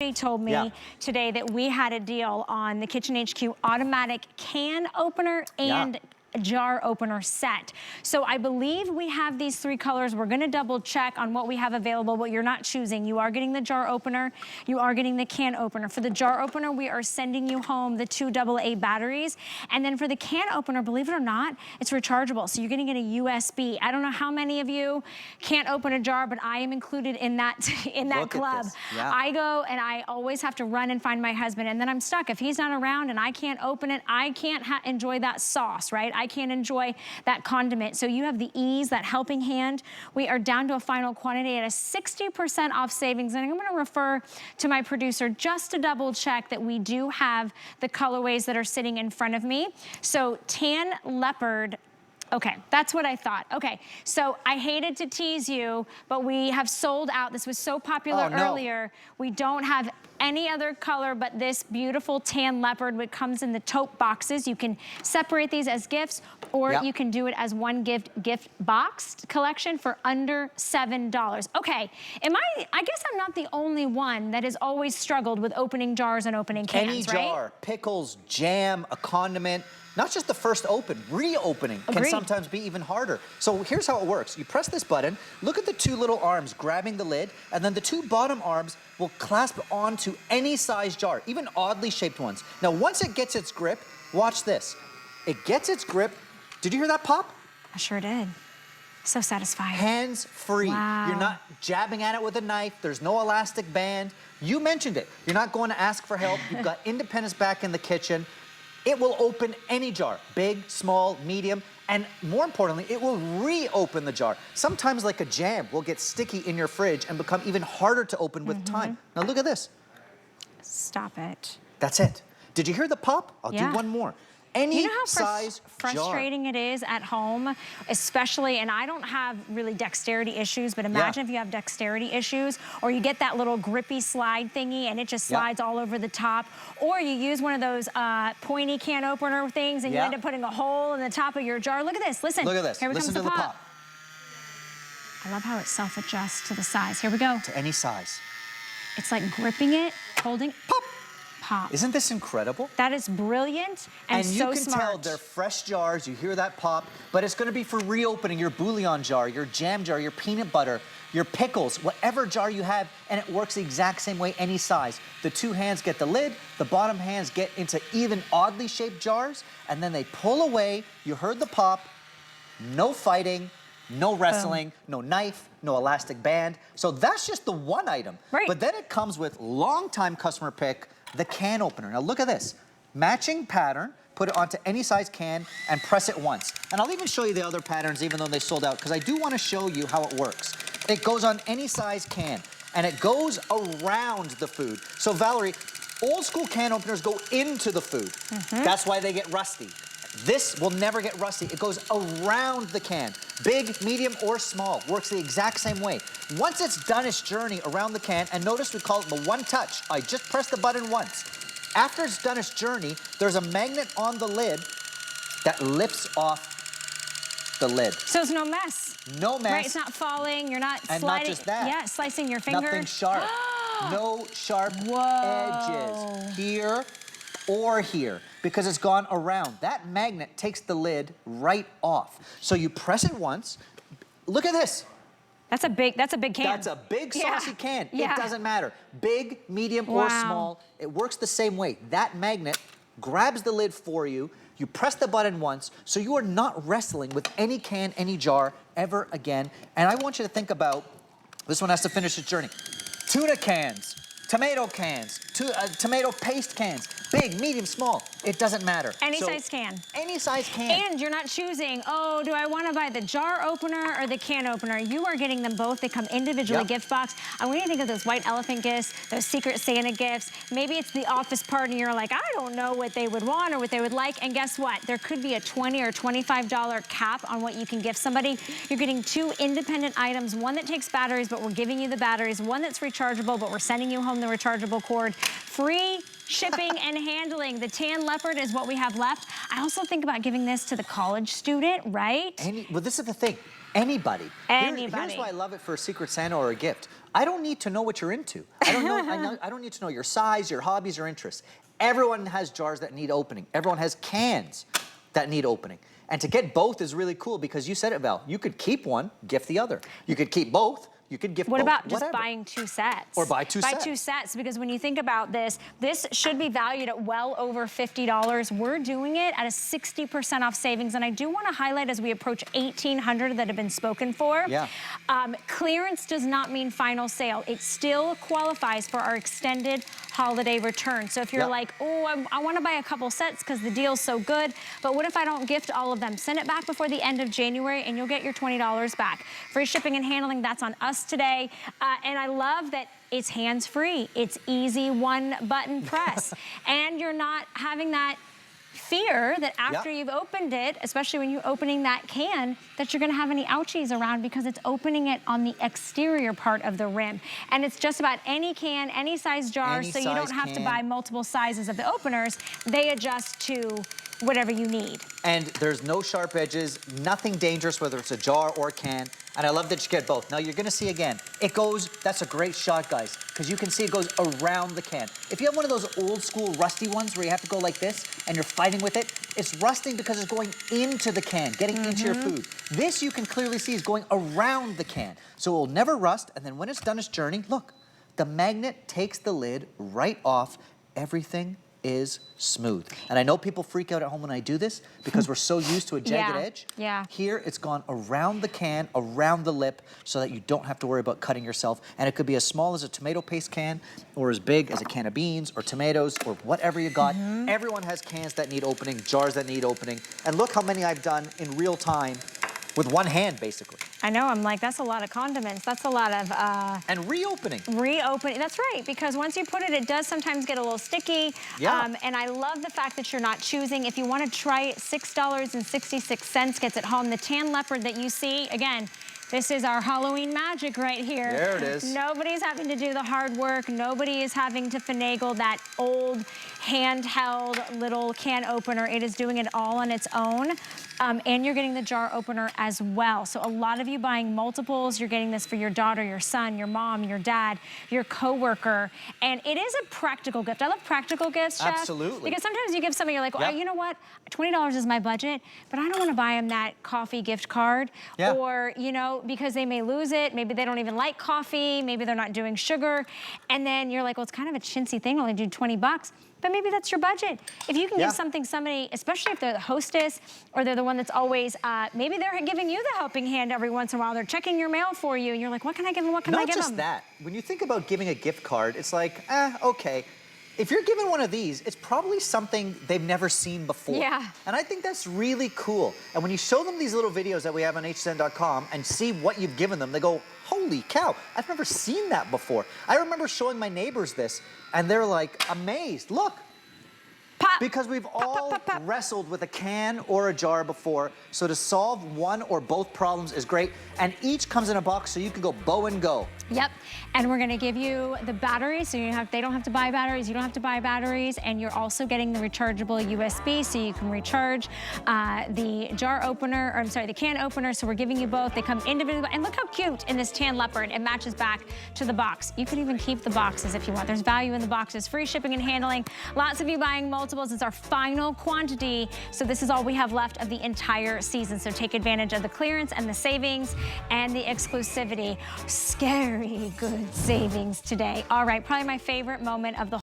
He told me today that we had a deal on the Kitchen HQ automatic can opener and jar opener set. So I believe we have these three colors. We're gonna double check on what we have available, but you're not choosing. You are getting the jar opener, you are getting the can opener. For the jar opener, we are sending you home the 2 AA batteries. And then for the can opener, believe it or not, it's rechargeable. So you're gonna get a USB. I don't know how many of you can't open a jar, but I am included in that club. I go and I always have to run and find my husband, and then I'm stuck. If he's not around and I can't open it, I can't enjoy that sauce, right? I can't enjoy that condiment. So you have the ease, that helping hand. We are down to a final quantity at a 60% off savings. And I'm gonna refer to my producer just to double check that we do have the colorways that are sitting in front of me. So tan leopard. Okay, that's what I thought. Okay, so I hated to tease you, but we have sold out. This was so popular earlier. We don't have any other color but this beautiful tan leopard, which comes in the taupe boxes. You can separate these as gifts, or you can do it as one gift box collection for under $7. Okay, I guess I'm not the only one that has always struggled with opening jars and opening cans, Any jar, pickles, jam, a condiment. Not just the first open, reopening can sometimes be even harder. So here's how it works. You press this button, look at the two little arms grabbing the lid, and then the two bottom arms will clasp onto any size jar, even oddly shaped ones. Now, once it gets its grip, watch this. It gets its grip. Did you hear that pop? I sure did. So satisfying. Hands free. Wow. You're not jabbing at it with a knife. There's no elastic band. You mentioned it. You're not going to ask for help. You've got independence back in the kitchen. It will open any jar, big, small, medium, and more importantly, it will reopen the jar. Sometimes like a jam will get sticky in your fridge and become even harder to open with time. Now look at this. Stop it. That's it. Did you hear the pop? I'll do one more. Any you know how size frustrating it is at home, especially, and I don't have really dexterity issues, but imagine if you have dexterity issues, or you get that little grippy slide thingy and it just slides all over the top, or you use one of those pointy can opener things and you end up putting a hole in the top of your jar. Look at this, listen. Look at this, Here listen comes to the pop. I love how it self-adjusts to the size. Here we go. To any size. It's like gripping it, holding, pop. Pop. Isn't this incredible? That is brilliant and so smart. And you can tell they're fresh jars, you hear that pop, but it's gonna be for reopening your bouillon jar, your jam jar, your peanut butter, your pickles, whatever jar you have, and it works the exact same way, any size. The two hands get the lid, the bottom hands get into even oddly shaped jars, and then they pull away. You heard the pop, no fighting, no wrestling, no knife, no elastic band. So that's just the one item. But then it comes with longtime customer pick, the can opener. Now look at this. Matching pattern, put it onto any size can and press it once. And I'll even show you the other patterns even though they sold out, because I do want to show you how it works. It goes on any size can and it goes around the food. So Valerie, old school can openers go into the food. That's why they get rusty. This will never get rusty. It goes around the can. Big, medium, or small. Works the exact same way. Once it's done its journey around the can, and notice we call it the one touch. I just press the button once. After it's done its journey, there's a magnet on the lid that lifts off the lid. So it's no mess. No mess. Right, it's not falling, you're not sliding. And not just that. Yeah, slicing your finger. Nothing sharp. No sharp edges. Here or here, because it's gone around. That magnet takes the lid right off. So you press it once. Look at this. That's a big can. That's a big saucy can. It doesn't matter. Big, medium, or small. It works the same way. That magnet grabs the lid for you. You press the button once, so you are not wrestling with any can, any jar ever again. And I want you to think about, this one has to finish its journey. Tuna cans, tomato cans, tomato paste cans, big, medium, small, it doesn't matter. Any size can. Any size can. And you're not choosing, oh, do I want to buy the jar opener or the can opener? You are getting them both. They come individually gift box. I want you to think of those white elephant gifts, those Secret Santa gifts. Maybe it's the office party and you're like, I don't know what they would want or what they would like. And guess what? There could be a $20 or $25 cap on what you can gift somebody. You're getting two independent items, one that takes batteries, but we're giving you the batteries, one that's rechargeable, but we're sending you home the rechargeable cord. Free shipping and handling. The tan leopard is what we have left. I also think about giving this to the college student, right? Well, this is the thing. Anybody. Anybody. Here's why I love it for a Secret Santa or a gift. I don't need to know what you're into. I don't need to know your size, your hobbies, or interests. Everyone has jars that need opening. Everyone has cans that need opening. And to get both is really cool because you said it, Val. You could keep one, gift the other. You could keep both. You could gift both. What about just whatever. buying 2 sets? Or buy two sets. Buy 2 sets, because when you think about this, this should be valued at well over $50. We're doing it at a 60% off savings. And I do want to highlight, as we approach 1,800 that have been spoken for, clearance does not mean final sale. It still qualifies for our extended holiday return. So if you're like, oh, I want to buy a couple sets because the deal's so good, but what if I don't gift all of them? Send it back before the end of January and you'll get your $20 back. Free shipping and handling, that's on us today. And I love that it's hands-free. It's easy one-button press. And you're not having that fear that after you've opened it, especially when you're opening that can, that you're gonna have any ouchies around, because it's opening it on the exterior part of the rim. And it's just about any can, any size jar, so you don't have to buy multiple sizes of the openers. They adjust to whatever you need. And there's no sharp edges, nothing dangerous, whether it's a jar or a can. And I love that you get both. Now you're gonna see again, it goes, that's a great shot, guys, because you can see it goes around the can. If you have one of those old school rusty ones where you have to go like this and you're fighting with it, it's rusting because it's going into the can, getting into your food. This you can clearly see is going around the can. So it will never rust, and then when it's done its journey, look, the magnet takes the lid right off. Everything is smooth. And I know people freak out at home when I do this because we're so used to a jagged edge. Here, it's gone around the can, around the lip, so that you don't have to worry about cutting yourself. And it could be as small as a tomato paste can, or as big as a can of beans, or tomatoes, or whatever you got. Everyone has cans that need opening, jars that need opening. And look how many I've done in real time with one hand, basically. I know, I'm like, that's a lot of condiments. That's a lot of... and reopening. Reopening, that's right, because once you put it, it does sometimes get a little sticky. And I love the fact that you're not choosing. If you want to try it, $6.66 gets it home. The tan leopard that you see, again, this is our Halloween magic right here. There it is. Nobody's having to do the hard work. Nobody is having to finagle that old handheld little can opener. It is doing it all on its own. And you're getting the jar opener as well. So a lot of you buying multiples, you're getting this for your daughter, your son, your mom, your dad, your coworker. And it is a practical gift. I love practical gifts, Chef. Absolutely. Because sometimes you give somebody, you're like, oh, you know what? $20 is my budget, but I don't want to buy them that coffee gift card. Or, you know, because they may lose it. Maybe they don't even like coffee. Maybe they're not doing sugar. And then you're like, well, it's kind of a chintzy thing. I'll only do 20 bucks. But maybe that's your budget. If you can give somebody, especially if they're the hostess or they're the one that's always, maybe they're giving you the helping hand every once in a while. They're checking your mail for you and you're like, what can I give them? What can I give them? Not just that. When you think about giving a gift card, it's like, okay. If you're giving one of these, it's probably something they've never seen before. And I think that's really cool. And when you show them these little videos that we have on hsn.com and see what you've given them, they go, holy cow, I've never seen that before. I remember showing my neighbors this, and they're like amazed. Look. Because we've all wrestled with a can or a jar before, so to solve one or both problems is great, and each comes in a box so you can go bow and go. Yep, and we're gonna give you the batteries, so they don't have to buy batteries, you don't have to buy batteries, and you're also getting the rechargeable USB, so you can recharge the jar opener, or I'm sorry, the can opener, so we're giving you both. They come individually, and look how cute in this tan leopard. It matches back to the box. You can even keep the boxes if you want. There's value in the boxes, free shipping and handling. Lots of you buying multiples. It's our final quantity, so this is all we have left of the entire season, so take advantage of the clearance and the savings and the exclusivity. Scary good savings today. All right, probably my favorite moment of the